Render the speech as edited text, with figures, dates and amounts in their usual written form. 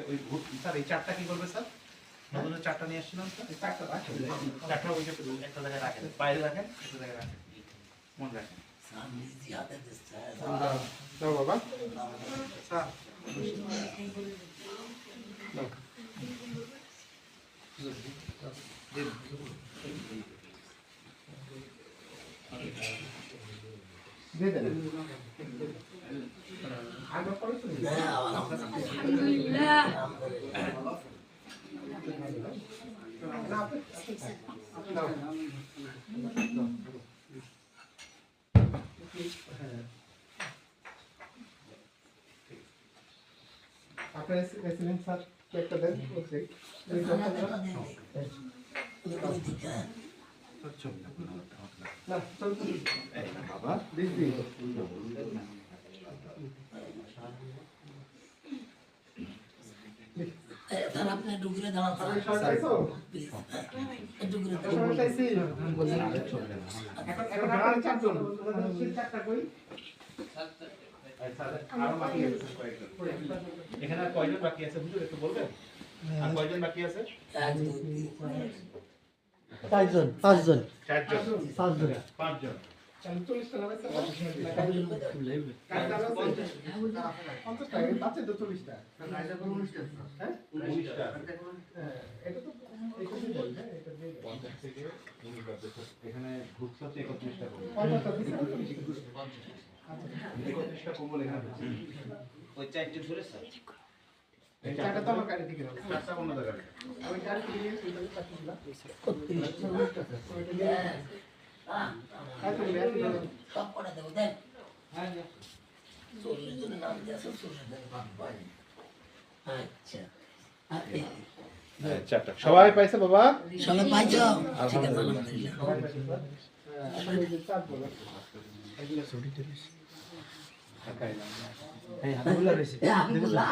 ওই স্যার এই চারটা কি করবে স্যার? নতুন চারটা নিয়ে আসছিলাম স্যার, এই চারটা রাখেন, চারটা ওই যে একটা জায়গায় রাখেন, বাইরে রাখেন, একটা জায়গায় রাখেন, মনে রাখেন। দাও বাবা স্যার দিয়ে দেন আগে পরে শুনি আলহামদুলিল্লাহ না আপনি দাও আপনার এসএলএন স্যার একটা দেন ওকে এই কথা না চল বাবা দিস দিস তার আপনি ডুগরে দাঁড়ান আমি শর্ট আইছো ডুগরে সমস্যা আইছি এখন আপনারা চারজন সেই চারটা কই আরো বাকি আছে কয়েকজন। এখানে আর কয়জন বাকি আছে হুজুর একটু বলবেন? আর কয়জন বাকি আছে? পাঁচজন পাঁচজন চারজন, পাঁচজন পাঁচজন। 40 টাকা আছে কাজ চালু আছে 50 টাকা বাচ্চা তো 40 টাকা হ্যাঁ 19টা। এটা তো এটা দিয়ে দেন হ্যাঁ এটা দিয়ে দেন 50 থেকে 19 বাজে। এখানে ঢুকছে হচ্ছে 31টা কম্বল। 50 টাকা দিছেন 31টা কম্বল এখানে ঢুকছে। ওই চারটে ধরে স্যার এই চারটা তো আমার গাড়ি থেকে দাও চারটা অন্য জায়গায়। আমি গাড়ি থেকে নিয়ে সেটা কাটি দিলাম আর তুমি লেট দিলে সব করে দেবো দেন চল্লিশ জনের নাম দিয়ে আছে 40 জনের ভাগ পাই আচ্ছা আর এই চারটা। সবাই পাইছে বাবা? সবাই পাইছো ঠিক আছে আলহামদুলিল্লাহ আমি যে চাপ বলো এই হাতগুলো বেশি আমি বললাম